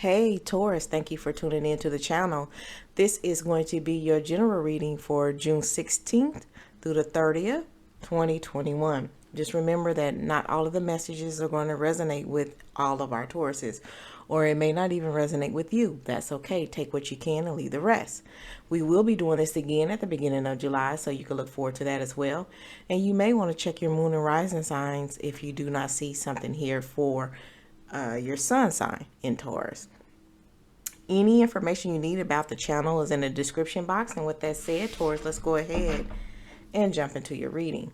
Hey Taurus, thank you for tuning in to the channel. This is going to be your general reading for June 16th through the 30th, 2021. Just remember that not all of the messages are going to resonate with all of our Tauruses, or it may not even resonate with you. That's okay. Take what you can and leave the rest. We will be doing this again at the beginning of July, so you can look forward to that as well. And you may want to check your moon and rising signs if you do not see something here for your sun sign in Taurus. Any information you need about the channel is in the description box. And with that said, Taurus, let's go ahead and jump into your reading.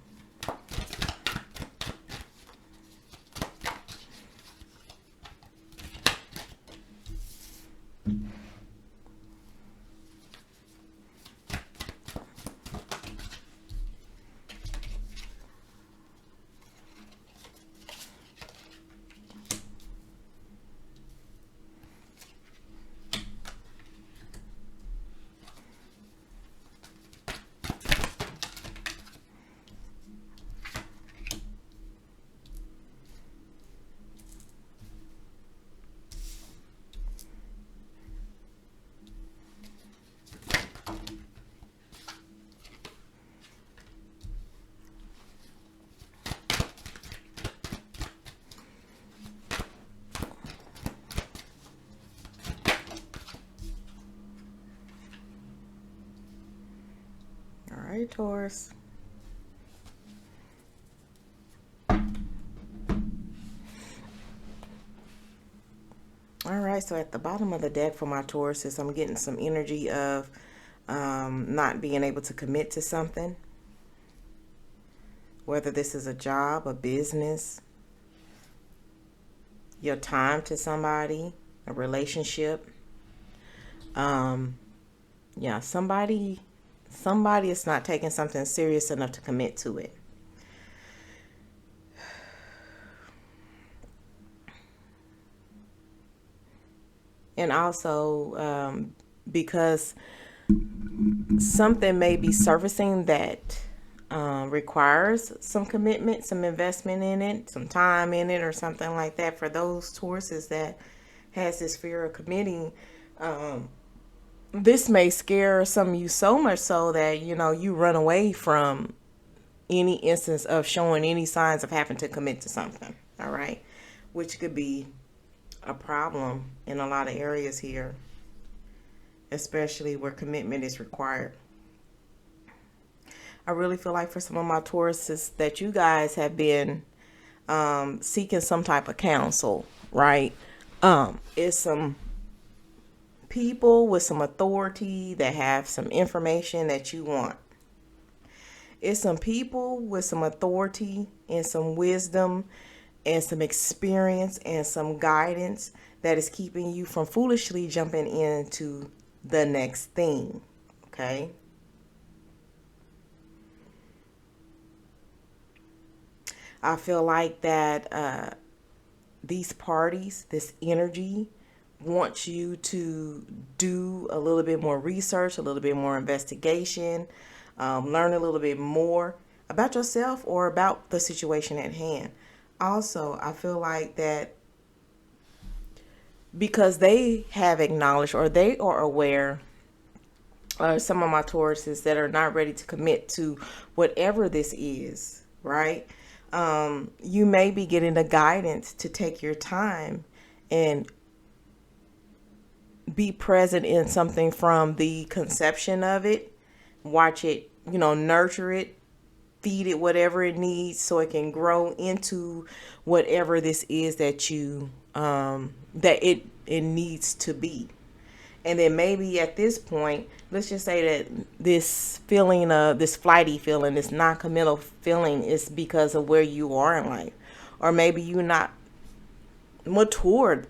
All right, Taurus. All right, so at the bottom of the deck for my Tauruses, I'm getting some energy of not being able to commit to something. Whether this is a job, a business, your time to somebody, a relationship. Yeah, somebody is not taking something serious enough to commit to it. And also because something may be surfacing that requires some commitment, some investment in it, some time in it, or something like that. For those Tauruses that has this fear of committing, this may scare some of you so much so that, you run away from any instance of showing any signs of having to commit to something. All right. Which could be a problem in a lot of areas here, especially where commitment is required. I really feel like for some of my Tauruses that you guys have been seeking some type of counsel, right? It's some people with some authority that have some information that you want. It's some people with some authority and some wisdom and some experience and some guidance that is keeping you from foolishly jumping into the next thing. Okay? I feel like that these parties, this energy, wants you to do a little bit more research, a little bit more investigation, learn a little bit more about yourself or about the situation at hand. Also, I feel like that because they have acknowledged or they are aware, some of my Tauruses that are not ready to commit to whatever this is, right? You may be getting the guidance to take your time and be present in something from the conception of it. Watch it, nurture it, feed it whatever it needs so it can grow into whatever this is that you that it needs to be. And then maybe at this point, let's just say that this feeling of this flighty feeling, this non-committal feeling is because of where you are in life. Or maybe you're not matured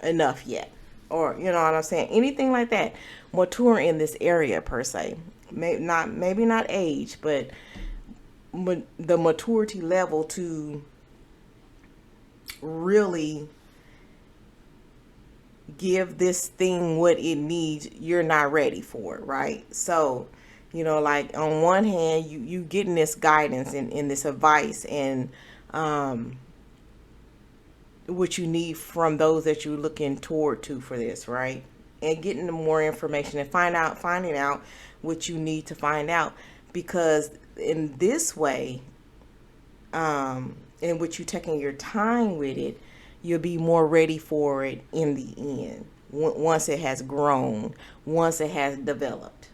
enough yet. Or, you know what I'm saying? Anything like that. Mature in this area per se. Maybe not age, but the maturity level to really give this thing what it needs, you're not ready for it, right? So, like on one hand, you getting this guidance and this advice and what you need from those that you're looking toward to for this, right? And getting the more information and finding out what you need to find out, because in this way, in which you taking your time with it, you'll be more ready for it in the end. Once it has grown, once it has developed.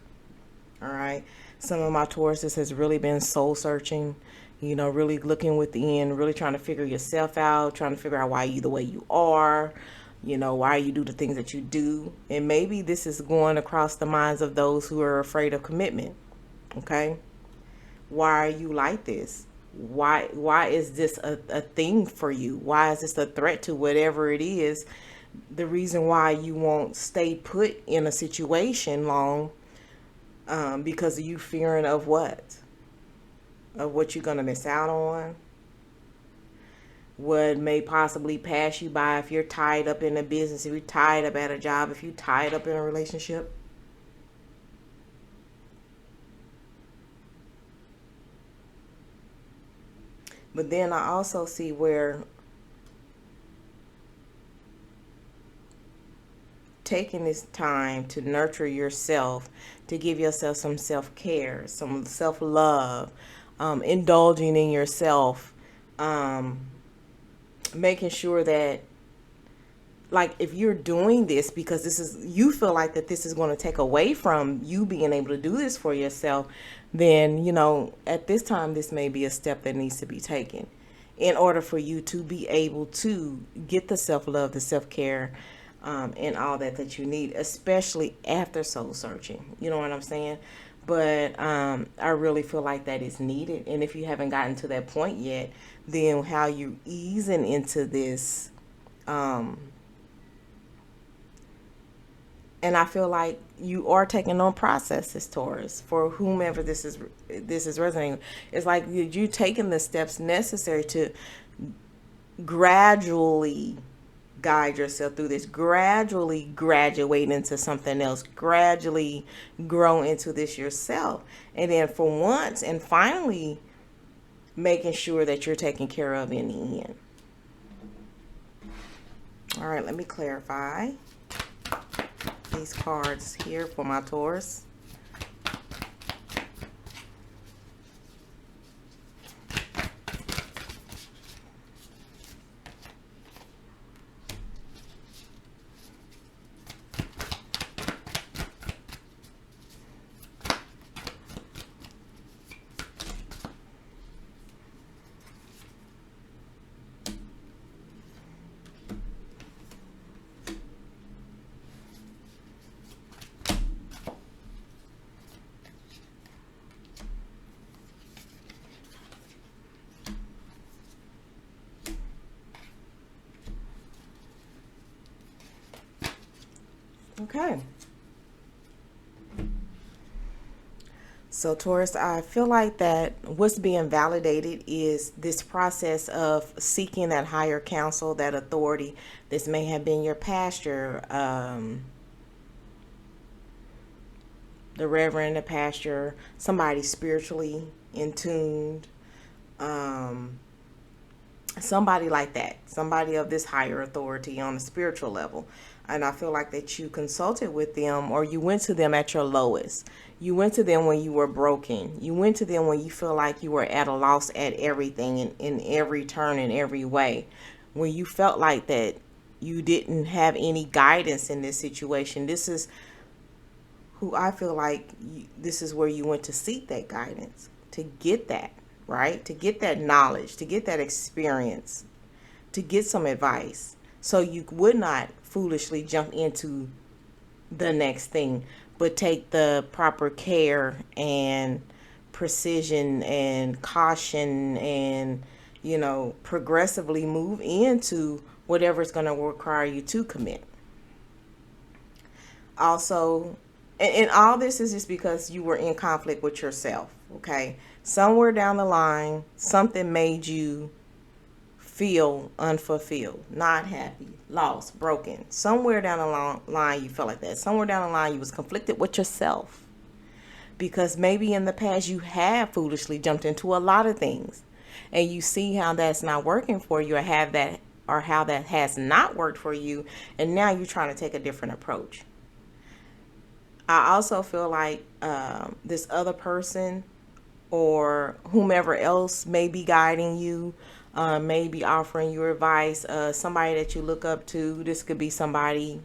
All right. Some of my Tauruses has really been soul searching, really looking within, really trying to figure yourself out, trying to figure out why you the way you are, why you do the things that you do. And maybe this is going across the minds of those who are afraid of commitment. Okay. Why are you like this? Why is this a thing for you? Why is this a threat to whatever it is? The reason why you won't stay put in a situation long, because of you fearing of what? Of what you're going to miss out on? What may possibly pass you by if you're tied up in a business, if you're tied up at a job, if you're tied up in a relationship? But then I also see where taking this time to nurture yourself, to give yourself some self-care, some self-love, indulging in yourself, making sure that, like, if you're doing this because you feel like that this is going to take away from you being able to do this for yourself, then, at this time, this may be a step that needs to be taken in order for you to be able to get the self-love, the self-care, and all that you need, especially after soul searching. You know what I'm saying? But I really feel like that is needed. And if you haven't gotten to that point yet, then how you easing into this, and I feel like you are taking on processes, Taurus, for whomever this is resonating. It's like you taking the steps necessary to gradually guide yourself through this, gradually graduate into something else, gradually grow into this yourself. And then for once and finally making sure that you're taken care of in the end. All right, let me clarify these cards here for my Taurus. Okay. So Taurus, I feel like that what's being validated is this process of seeking that higher counsel, that authority. This may have been your pastor, the reverend, the pastor, somebody spiritually in tuned, somebody like that, somebody of this higher authority on a spiritual level. And I feel like that you consulted with them, or you went to them at your lowest. You went to them when you were broken. You went to them when you feel like you were at a loss at everything, in every turn, in every way. When you felt like that you didn't have any guidance in this situation. This is who I feel like this is where you went to seek that guidance, to get that, right? To get that knowledge, to get that experience, to get some advice. So you would not foolishly jump into the next thing, but take the proper care and precision and caution and, progressively move into whatever is going to require you to commit. Also, and all this is just because you were in conflict with yourself, okay? Somewhere down the line, something made you feel unfulfilled, not happy, lost, broken. Somewhere down the line you felt like that. Somewhere down the line you was conflicted with yourself, because maybe in the past you have foolishly jumped into a lot of things, and you see how that's not working for you, or have that or how that has not worked for you, and now you're trying to take a different approach. I also feel like this other person or whomever else may be guiding you, may be offering you advice, somebody that you look up to. This could be somebody,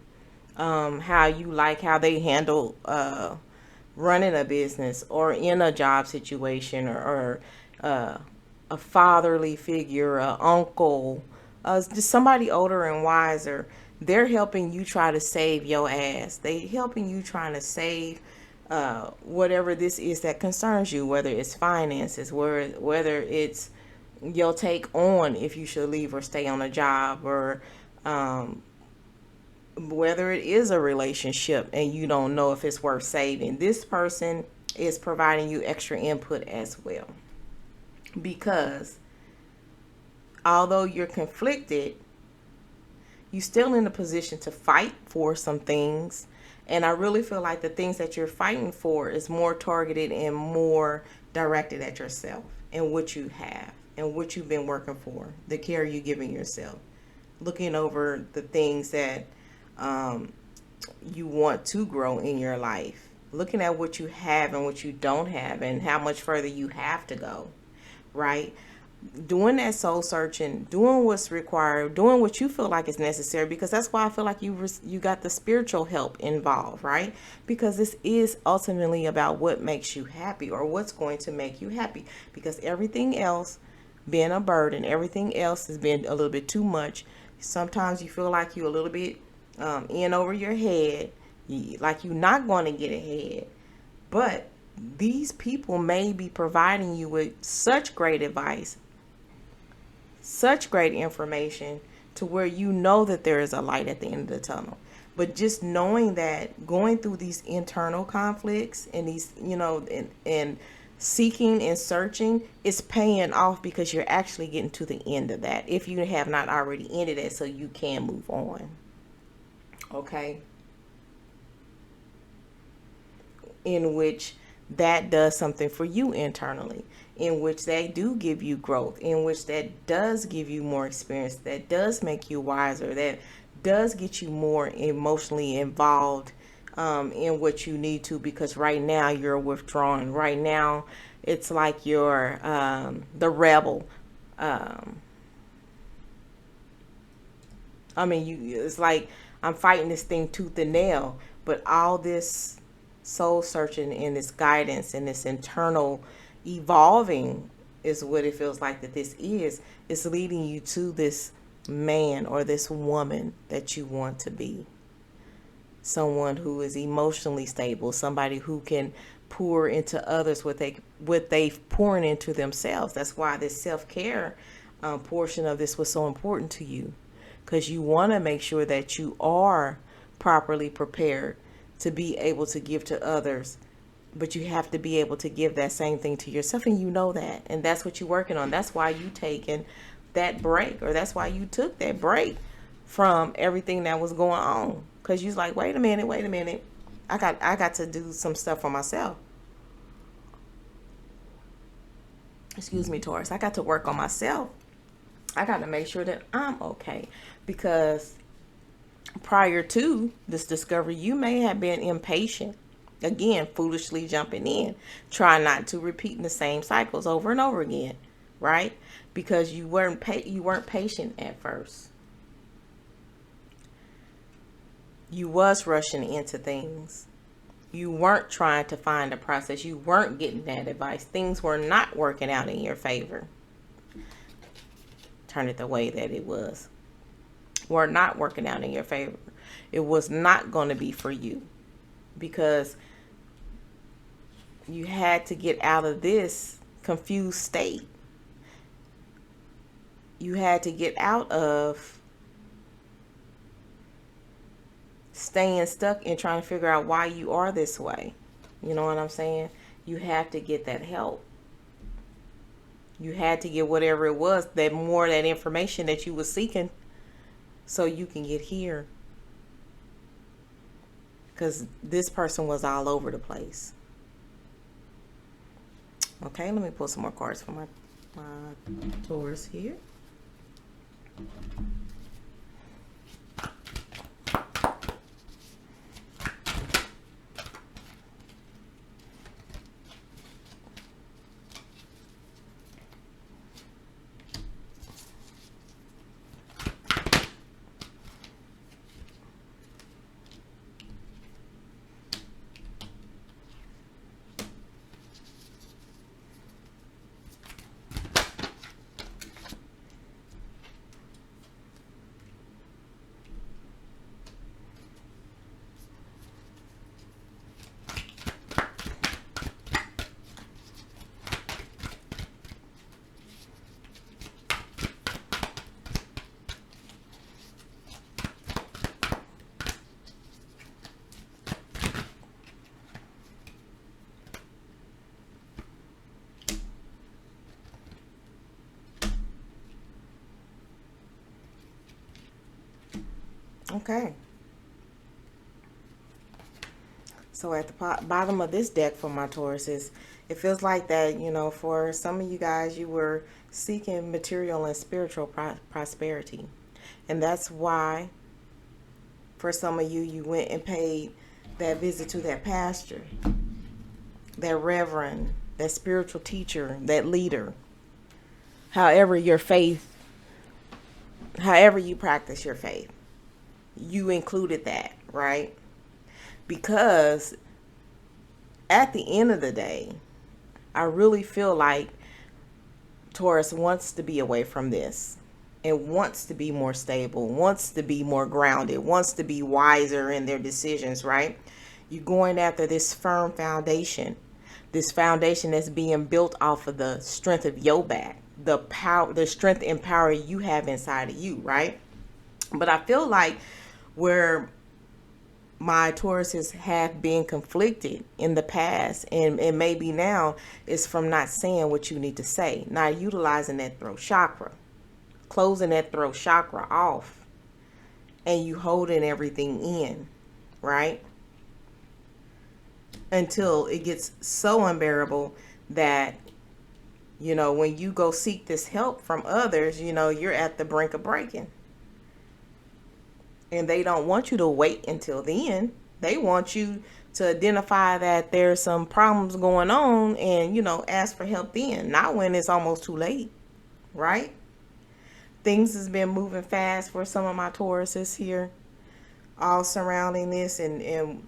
how you like how they handle running a business or in a job situation, or a fatherly figure, a uncle, just somebody older and wiser. They're helping you try to save your ass. They helping you trying to save whatever this is that concerns you, whether it's finances, whether it's your take on if you should leave or stay on a job, or whether it is a relationship and you don't know if it's worth saving. This person is providing you extra input as well, because although you're conflicted, you're still in a position to fight for some things. And I really feel like the things that you're fighting for is more targeted and more directed at yourself and what you have and what you've been working for, the care you're giving yourself, looking over the things that you want to grow in your life, looking at what you have and what you don't have and how much further you have to go, right? Doing that soul searching, doing what's required, doing what you feel like is necessary, because that's why I feel like you got the spiritual help involved, right? Because this is ultimately about what makes you happy, or what's going to make you happy, because everything else being a burden, everything else has been a little bit too much. Sometimes you feel like you're a little bit in over your head, like you're not going to get ahead, but these people may be providing you with such great advice, such great information, to where you know that there is a light at the end of the tunnel. But just knowing that going through these internal conflicts and these, and seeking and searching is paying off, because you're actually getting to the end of that, if you have not already ended it, so you can move on. Okay? In which that does something for you internally, in which they do give you growth, in which that does give you more experience, that does make you wiser, that does get you more emotionally involved in what you need to, because right now you're withdrawn. Right now it's like you're the rebel. It's like I'm fighting this thing tooth and nail, but all this soul searching and this guidance and this internal evolving is what it feels like that this is. It's leading you to this man or this woman that you want to be. Someone who is emotionally stable, somebody who can pour into others what they've poured into themselves. That's why this self-care portion of this was so important to you, because you want to make sure that you are properly prepared to be able to give to others, but you have to be able to give that same thing to yourself, and you know that, and that's what you're working on. That's why you taking that break, or that's why you took that break from everything that was going on, because you're like, wait a minute, I got to do some stuff for myself. Excuse me, Taurus. I got to work on myself. I got to make sure that I'm okay, because prior to this discovery, you may have been impatient. Again, foolishly jumping in, trying not to repeat the same cycles over and over again, right? Because you weren't patient at first. You was rushing into things. You weren't trying to find a process. You weren't getting that advice. Things were not working out in your favor. Turn it the way that it was. Were not working out in your favor. It was not going to be for you, because you had to get out of this confused state. You had to get out of staying stuck and trying to figure out why you are this way. You know what I'm saying? You have to get that help. You had to get whatever it was, that information that you were seeking, so you can get here. Because this person was all over the place. Okay, let me pull some more cards for my Taurus here. Okay. So at the bottom of this deck for my Tauruses, it feels like that, you know, for some of you guys, you were seeking material and spiritual prosperity. And that's why, for some of you, you went and paid that visit to that pastor, that reverend, that spiritual teacher, that leader. However your faith, however you practice your faith, you included that, right? Because at the end of the day, I really feel like Taurus wants to be away from this and wants to be more stable, wants to be more grounded, wants to be wiser in their decisions, right? You're going after this firm foundation, this foundation that's being built off of the strength of your back, the power, the strength and power you have inside of you, right? But I feel like where my Tauruses have been conflicted in the past, and maybe now, is from not saying what you need to say, not utilizing that throat chakra, closing that throat chakra off, and you holding everything in, right? Until it gets so unbearable that, you know, when you go seek this help from others, you know, you're at the brink of breaking. And they don't want you to wait until then. They want you to identify that there's some problems going on and, you know, ask for help then, not when it's almost too late, right? Things has been moving fast for some of my Tauruses here, all surrounding this and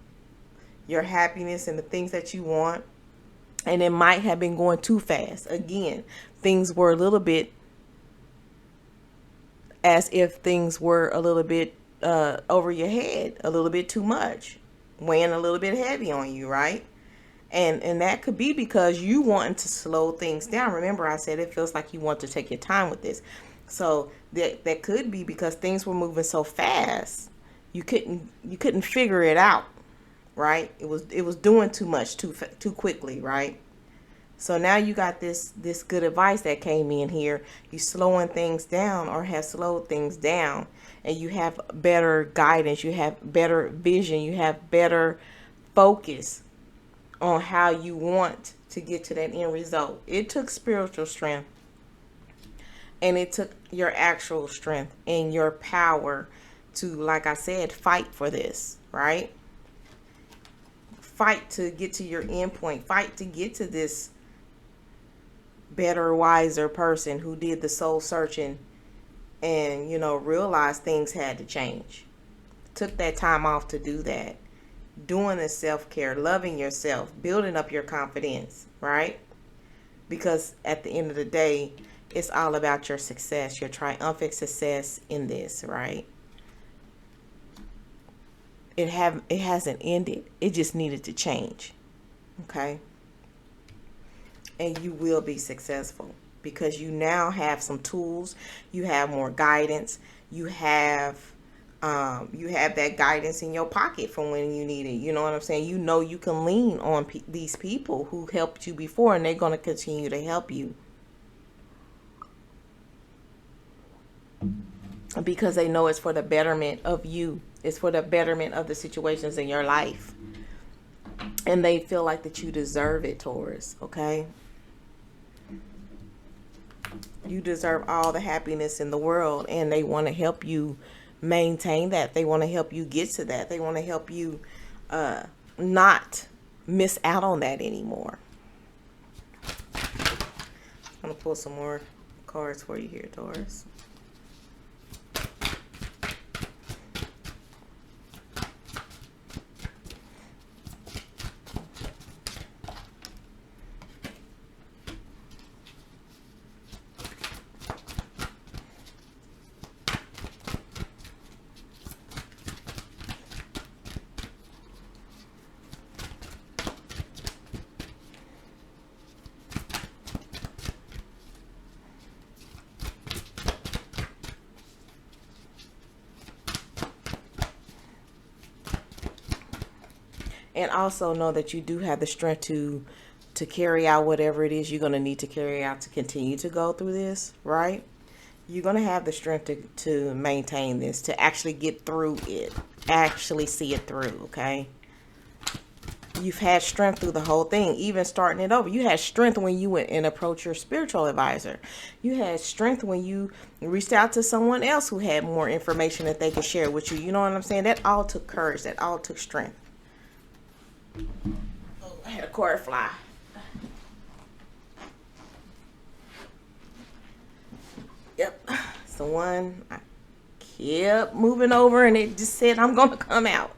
your happiness and the things that you want. And it might have been going too fast. Again, things were a little bit as if things were a little bit over your head, a little bit too much, weighing a little bit heavy on you, right? And that could be because you wanting to slow things down. Remember, I said it feels like you want to take your time with this. So that could be because things were moving so fast, you couldn't figure it out, right? It was doing too much too quickly, right? So now you got this good advice that came in here. You slowing things down or have slowed things down, and you have better guidance, you have better vision, you have better focus on how you want to get to that end result. It took spiritual strength, and it took your actual strength and your power to, like I said, fight for this, right? Fight to get to your end point, fight to get to this better, wiser person who did the soul searching and, you know, realized things had to change. Took that time off to do that. Doing the self-care, loving yourself, building up your confidence, right? Because at the end of the day, it's all about your success, your triumphant success in this, right? It hasn't ended. It just needed to change. Okay? And you will be successful because you now have some tools, you have more guidance, you have that guidance in your pocket from when you need it. You know what I'm saying? You know you can lean on these people who helped you before, and they're going to continue to help you because they know it's for the betterment of you. It's for the betterment of the situations in your life, and they feel like that you deserve it, Taurus. Okay? You deserve all the happiness in the world, and they want to help you maintain that. They want to help you get to that. They want to help you not miss out on that anymore. I'm going to pull some more cards for you here, Taurus. And also know that you do have the strength to carry out whatever it is you're going to need to carry out to continue to go through this, right? You're going to have the strength to maintain this, to actually get through it, actually see it through, okay? You've had strength through the whole thing, even starting it over. You had strength when you went and approached your spiritual advisor. You had strength when you reached out to someone else who had more information that they could share with you. You know what I'm saying? That all took courage. That all took strength. Oh, I had a cord fly. Yep. It's the one I kept moving over and it just said, I'm going to come out.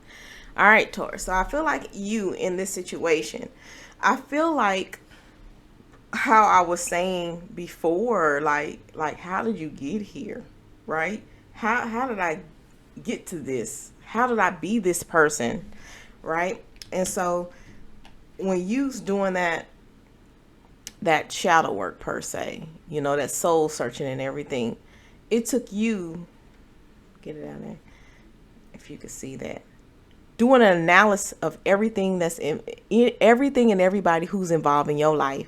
All right, Taurus. So I feel like you in this situation, I feel like how I was saying before, like how did you get here, right? How did I get to this? How did I be this person, right? And so when you's doing that shadow work per se, you know, that soul searching and everything, it took you, get it down there, if you could see that, doing an analysis of everything that's in everything and everybody who's involved in your life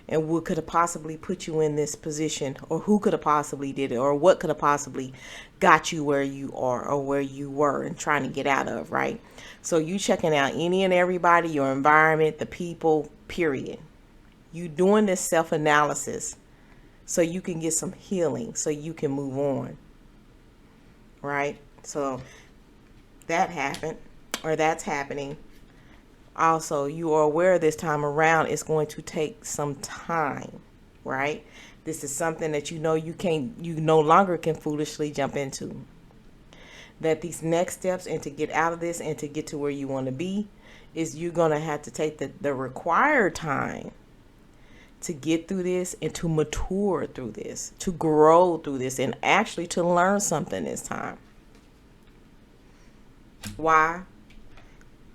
and what could have possibly put you in this position, or who could have possibly did it, or what could have possibly got you where you are or where you were and trying to get out of, right? So you checking out any and everybody, your environment, the people, period. You doing this self-analysis so you can get some healing, so you can move on, right? So that happened. Or that's happening. Also, you are aware this time around it's going to take some time, right? This is something that you no longer can foolishly jump into. That these next steps and to get out of this and to get to where you want to be is you're going to have to take the required time to get through this and to mature through this, to grow through this, and actually to learn something this time. Why?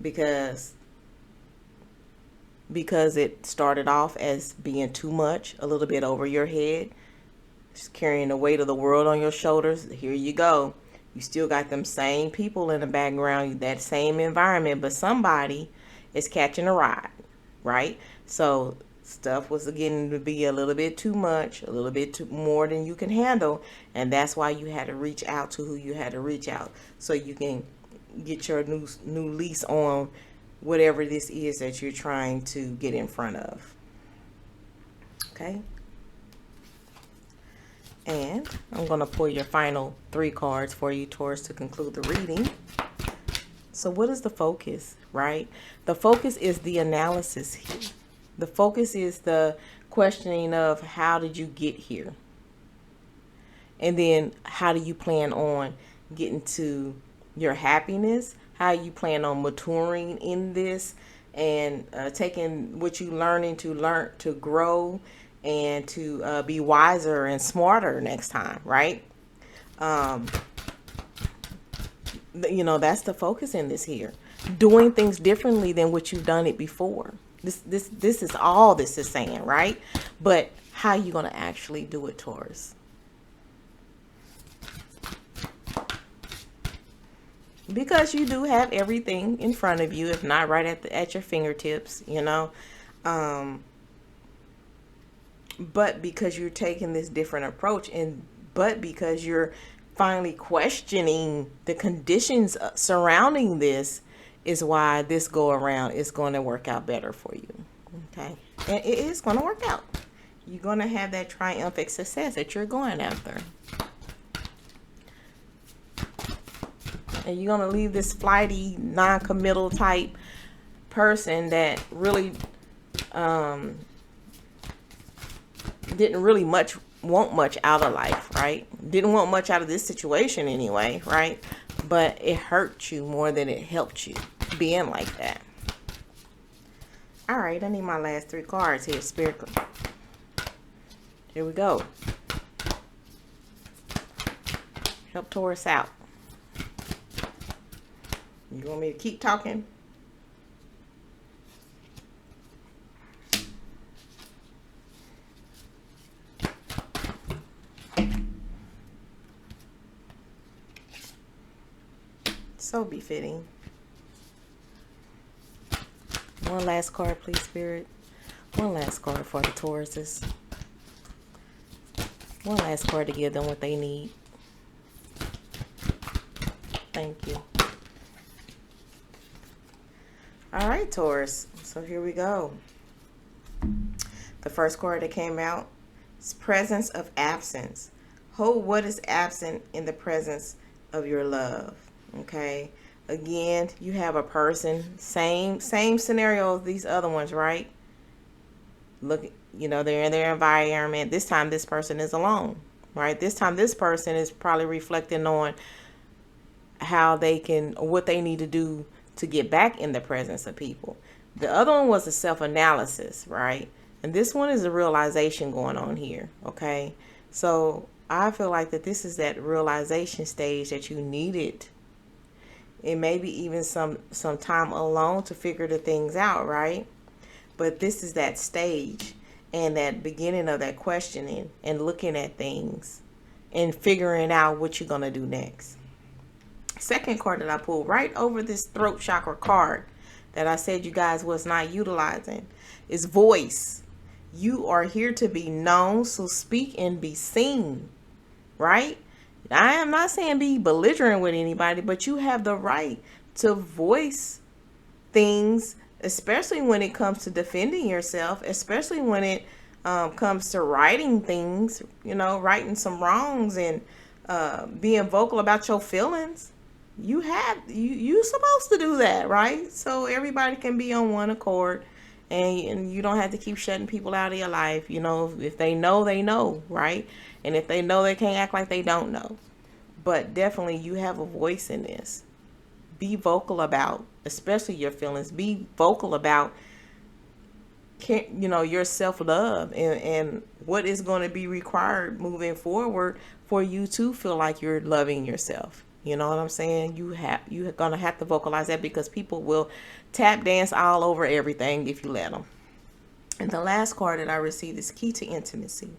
Because it started off as being too much, a little bit over your head, just carrying the weight of the world on your shoulders. Here you go. You still got them same people in the background, that same environment, but somebody is catching a ride, right? So stuff was getting to be a little bit too much, a little bit too more than you can handle, and that's why you had to reach out to who you had to reach out, so you can get your new lease on whatever this is that you're trying to get in front of. Okay? And I'm going to pull your final 3 cards for you, Taurus, to conclude the reading. So what is the focus, right? The focus is the analysis here. The focus is the questioning of how did you get here? And then how do you plan on getting to your happiness? How you plan on maturing in this and taking what you learning to grow and to be wiser and smarter next time, right? You know, that's the focus in this here. Doing things differently than what you've done it before. This is all this is saying, right? But how you going to actually do it, Taurus? Because you do have everything in front of you, if not right at your fingertips, you know. But because you're taking this different approach, but because you're finally questioning the conditions surrounding this, is why this go around is going to work out better for you. Okay, and it is going to work out. You're going to have that triumphant success that you're going after. And you're going to leave this flighty, non-committal type person that really didn't really want much out of life, right? Didn't want much out of this situation anyway, right? But it hurt you more than it helped you being like that. All right, I need my last 3 cards here, Spirit. Here we go. Help Taurus out. You want me to keep talking? So befitting. One last card, please, Spirit. One last card for the Tauruses. One last card to give them what they need. Thank you. All right, Taurus. So here we go. The first card that came out is presence of absence. Hold what is absent in the presence of your love. Okay. Again, you have a person, same scenario as these other ones, right? Look, they're in their environment. This time this person is alone, right? This time this person is probably reflecting on how they can, what they need to do to get back in the presence of people. The other one was a self-analysis, right? And this one is a realization going on here, okay? So I feel like that this is that realization stage that you needed. It may be even some time alone to figure the things out, right? But this is that stage and that beginning of that questioning and looking at things and figuring out what you're going to do next. Second card that I pulled right over this throat chakra card that I said you guys was not utilizing is voice. You are here to be known, so speak and be seen, right? I am not saying be belligerent with anybody, but you have the right to voice things, especially when it comes to defending yourself, especially when it comes to righting things, righting some wrongs and being vocal about your feelings. You supposed to do that, right? So everybody can be on one accord, and you don't have to keep shutting people out of your life. If they know, they know, right? And if they know, they can't act like they don't know. But definitely you have a voice in this. Be vocal about, especially your feelings. Be vocal about, your self-love and what is going to be required moving forward for you to feel like you're loving yourself. You know what I'm saying? You're going to have to vocalize that, because people will tap dance all over everything if you let them. And the last card that I received is key to intimacy.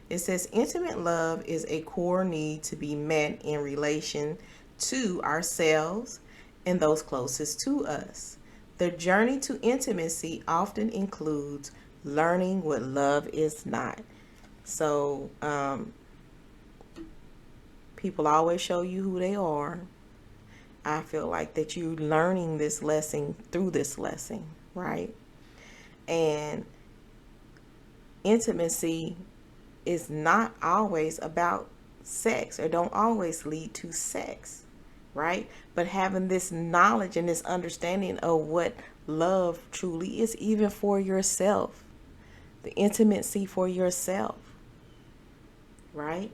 It says intimate love is a core need to be met in relation to ourselves and those closest to us. The journey to intimacy often includes learning what love is not. So, people always show you who they are. I feel like that you're learning this lesson through this lesson, right? And intimacy is not always about sex, or don't always lead to sex, right? But having this knowledge and this understanding of what love truly is, even for yourself, the intimacy for yourself, right?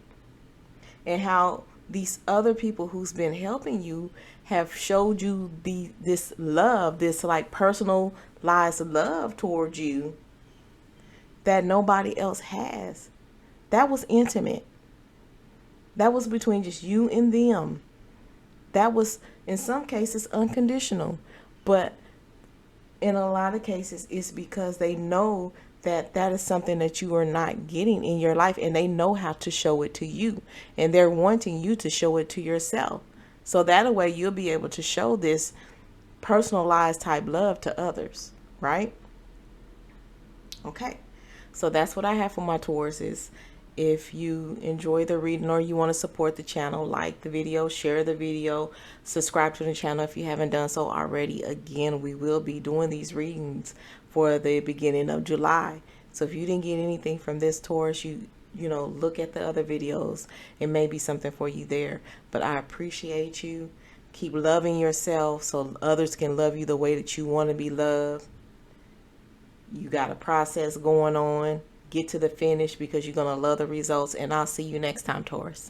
And how these other people who's been helping you have showed you this love, this like personalized love towards you that nobody else has. That was intimate. That was between just you and them. That was, in some cases, unconditional. But in a lot of cases, it's because they know that that is something that you are not getting in your life, and they know how to show it to you. And they're wanting you to show it to yourself. So that way you'll be able to show this personalized type love to others, right? Okay. So that's what I have for my Tauruses. If you enjoy the reading or you want to support the channel, like the video, share the video, subscribe to the channel if you haven't done so already. Again, we will be doing these readings for the beginning of July. So if you didn't get anything from this Taurus, you look at the other videos. It may be something for you there. But I appreciate you. Keep loving yourself so others can love you the way that you want to be loved. You got a process going on. Get to the finish, because you're going to love the results. And I'll see you next time, Taurus.